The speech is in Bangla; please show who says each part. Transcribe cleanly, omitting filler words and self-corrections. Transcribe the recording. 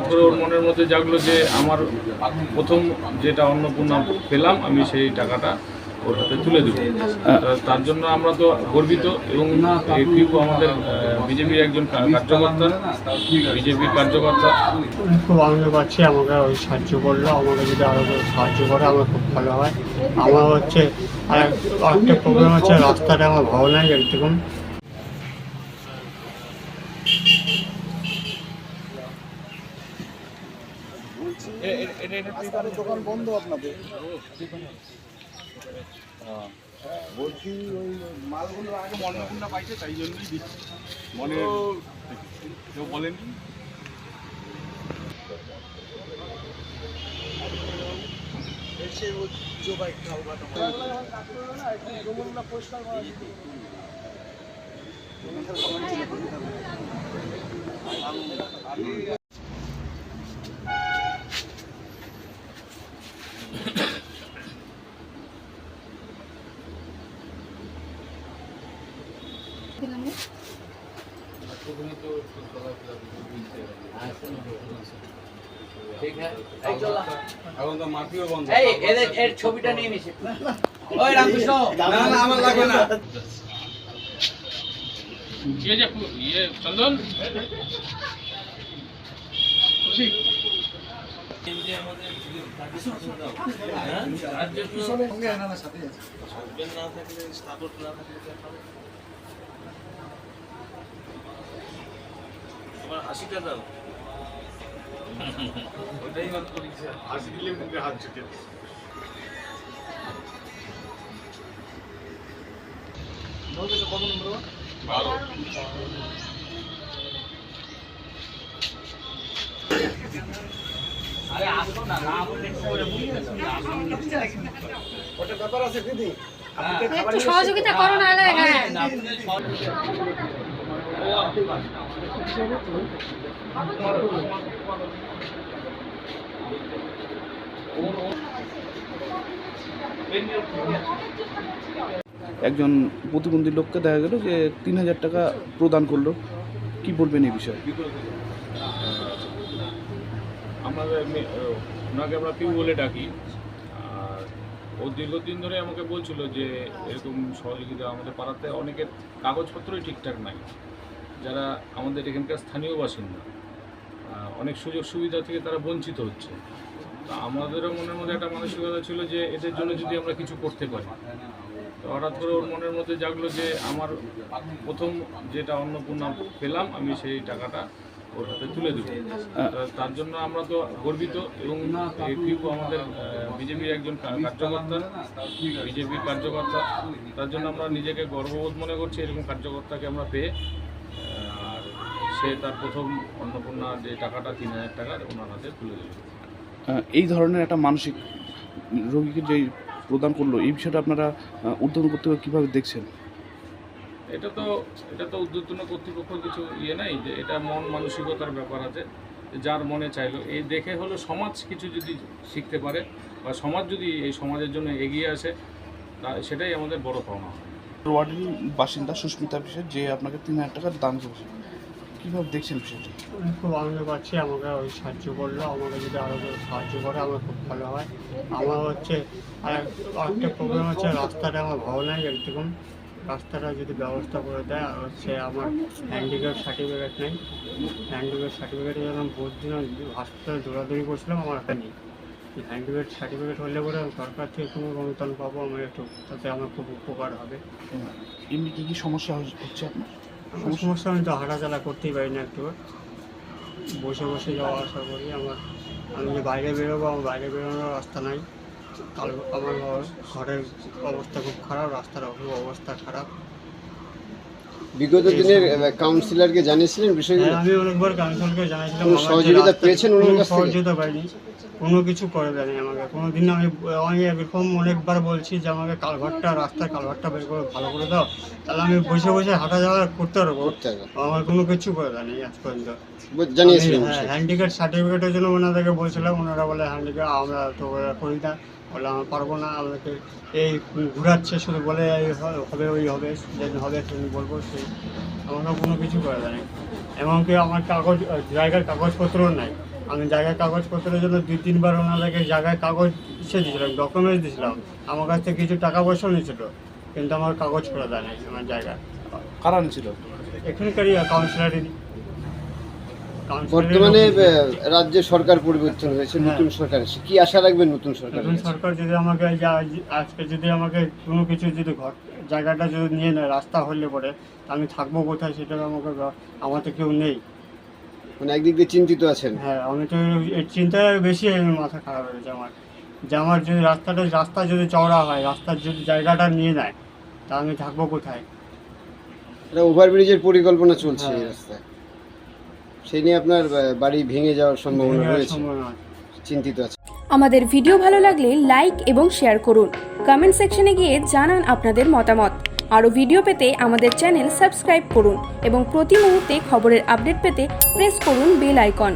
Speaker 1: হঠাৎ করে ওর মনের মধ্যে জাগলো যে আমার প্রথম যেটা অন্নপূর্ণা পেলাম আমি সেই টাকাটা ওর হাতে তুলে দেবো। তার জন্য আমরা তো গর্বিত এবং পিউ আমাদের বিজেপির একজন কার্যকর্তা
Speaker 2: খুব আনন্দ পাচ্ছি। আমাকে ওই সাহায্য করলো, আমাকে যদি আরও সাহায্য করে আমার খুব ভালো হয়। আমার হচ্ছে আরেকটা প্রবলেম হচ্ছে, রাস্তাটা আমার ভালো নাই একরকম।
Speaker 3: দোকান বন্ধ আপনাদের? বলছি ওই মালগুলো আগে মনে পাইছে, তাই জন্যই দিচ্ছি। মনে কেউ বলেনি। এখন তো মাটিও বন্ধ।
Speaker 4: এর ছবিটা নিয়ে নিছে। ওই রামকৃষ্ণ,
Speaker 3: না না আমার লাগবে না।
Speaker 1: ये जो ये चंदन হাসিটা দাও, ওটাই মত করেছে। হাসি দিলে মুখে হাত ছুটে। কত নম্বর? 12।
Speaker 4: আরে আসো না, না বলে করে
Speaker 3: ওটা ব্যাপার আছে দিদি।
Speaker 5: একটু সহযোগিতা করো না।
Speaker 6: একজন প্রতিবন্ধী লোককে দেখা গেল যে 3000 টাকা প্রদান করলো, কি বলবেন এই বিষয়ে?
Speaker 1: ওনাকে আমরা পিউ বলে ডাকি। আর ও দীর্ঘদিন ধরে আমাকে বলছিল যে এরকম সহযোগিতা আমাদের পাড়াতে অনেকের কাগজপত্রই ঠিকঠাক নাই, যারা আমাদের এখানকার স্থানীয় বাসিন্দা, অনেক সুযোগ সুবিধা থেকে তারা বঞ্চিত হচ্ছে। তো আমাদেরও মনের মধ্যে একটা মানসিকতা ছিল যে এদের জন্য যদি আমরা কিছু করতে পারি। তো হঠাৎ করে ওর মনের মধ্যে জাগলো যে আমার প্রথম যেটা অন্নপূর্ণা পেলাম আমি সেই টাকাটা ওর হাতে তুলে দেবো। তার জন্য আমরা তো গর্বিত এবং পিউ আমাদের বিজেপির একজন কার্যকর্তা, তার জন্য আমরা নিজেকে গর্ববোধ মনে করছি এরকম কার্যকর্তাকে আমরা পেয়ে। আর সে তার প্রথম অন্নপূর্ণা যে টাকাটা 3000 টাকা ওনার হাতে তুলে দেবে।
Speaker 6: এই ধরনের একটা মানসিক রোগীকে যে প্রদান করলো, এই বিষয়টা আপনারা উদ্বোধন করতে কীভাবে দেখছেন?
Speaker 1: এটা তো উদ্যোতন কর্তৃপক্ষ কিছু নাই, যে এটা মন মানসিকতার ব্যাপার আছে। যার মনে চাইলো এই দেখে হলো সমাজ কিছু যদি শিখতে পারে বা সমাজ যদি এই সমাজের জন্য এগিয়ে আসে, সেটাই আমাদের বড় পাওনা।
Speaker 6: ওয়ার্ডের বাসিন্দা সুস্মিতা বিষয় যে আপনাকে 3000 টাকা দান করেছে, কীভাবে দেখছেন বিষয়টা?
Speaker 2: খুব আনন্দ পাচ্ছি। আমাকে ওই সাহায্য করলো, আমাকে যদি আরও সাহায্য করে আমার খুব ভালো হয়। আমার হচ্ছে আরেকটা প্রবলেম হচ্ছে, রাস্তাটা আমার ভালো নাই একরকম। রাস্তাটা যদি ব্যবস্থা করে দেয়। আর হচ্ছে আমার হ্যান্ডিক্যাপ সার্টিফিকেট নেই। হ্যান্ডিক্যাপ সার্টিফিকেটের জন্য বহুত দিন হাসপাতালে দৌড়াদৌড়ি করছিলাম, আমার একটা নেই। হ্যান্ডিক্যাপ সার্টিফিকেট হলে পরে সরকার থেকে কোনো অনুদান পাবো আমার একটু, তাতে আমার খুব উপকার হবে।
Speaker 6: এমনি কী সমস্যা হচ্ছে আপনার?
Speaker 2: আমার সমস্যা, আমি তো হাঁটাচলা করতেই পারি না, একটু বসে বসে যাওয়া আসা করি। আমি যে বাইরে বেরোবো, আমার বাইরে বেরোনোর রাস্তা নাই। আমার ঘরের অবস্থা খুব খারাপ, রাস্তার অবস্থা খারাপ।
Speaker 3: বিগত দিনের কাউন্সিলরকে জানিয়েছিলেন বিষয়গুলো?
Speaker 2: আমি অনেকবার কাউন্সিলরকে জানিয়েছিলাম।
Speaker 3: সহযোগিতা পেয়েছেন ওনার কাছ থেকে?
Speaker 2: সহযোগিতা পাইনি, কোনো কিছু করে দেয়নি আমাকে কোনো দিন। আমি এরকম অনেকবার বলছি যে আমাকে রাস্তার কালভারটা বের করে ভালো করে দাও, তাহলে আমি বসে বসে হাঁটা যাওয়া করতে পারবো। আমার কোনো কিছু করে দেয়নি আজ পর্যন্ত।
Speaker 3: জানিয়েছিলেন?
Speaker 2: হ্যান্ডিক্যাপ সার্টিফিকেটের জন্য ওনাদেরকে বলছিলাম, ওনারা বলে হ্যান্ডিক্যাপ আমরা তো করি না, বলে আমি পারবো না, আমাকে এই ঘুরাচ্ছে শুধু, বলে এই হবে ওই হবে, যেদিন হবে সেদিন বলবো। সেই আমাকে কোনো কিছু করে দেয়নি। এমনকি আমার জায়গার কাগজপত্রও নাই। আমি জায়গায় কাগজপত্রের জন্য 2-3 বার ওনাদেরকে জায়গায় কাগজ দিয়েছিলাম, ডকুমেন্টস দিয়েছিলাম, আমার কাছ থেকে কিছু টাকা পয়সাও নিয়েছিল, কিন্তু আমার কাগজ করে দেয় নাই আমার জায়গায়।
Speaker 6: কারা ছিল?
Speaker 2: এখানকারই কাউন্সিলারই।
Speaker 7: বর্তমানে রাজ্যে সরকার পরিবর্তন হয়েছে, নতুন সরকার এসে কি আশা রাখবেন নতুন সরকার?
Speaker 2: নতুন সরকার যদি আমাকে আজকে যদি আমাকে কোনো কিছু যদি জায়গাটা যদি নিয়ে নেয়, রাস্তা হলে পরে আমি থাকবো কোথায় সেটা আমাকে আমার তো কেউ নেই।
Speaker 7: মানে একদিক দিয়ে চিন্তিত আছেন?
Speaker 2: হ্যাঁ, আমি তো এই চিন্তায় বেশি মাথা খারাপ হয়েছে আমার, যে আমার যদি রাস্তা যদি চওড়া হয়, রাস্তার যদি জায়গাটা নিয়ে নেয়, তা আমি থাকবো কোথায়?
Speaker 7: এটা ওভারব্রিজের পরিকল্পনা চলছে এই
Speaker 2: হ্যাঁ।
Speaker 7: রাস্তায়, সেই নিয়ে আপনার বাড়ি ভেঙে যাওয়ার সম্ভাবনা রয়েছে,
Speaker 2: সম্ভাবনা আছে।
Speaker 7: চিন্তিত আছে।
Speaker 8: আমাদের ভিডিও ভালো লাগলে লাইক এবং শেয়ার করুন। কমেন্ট সেকশনে গিয়ে জানান আপনাদের মতামত। আরও ভিডিও পেতে আমাদের চ্যানেল সাবস্ক্রাইব করুন এবং প্রতি মুহূর্তে খবরের আপডেট পেতে প্রেস করুন বেল আইকন।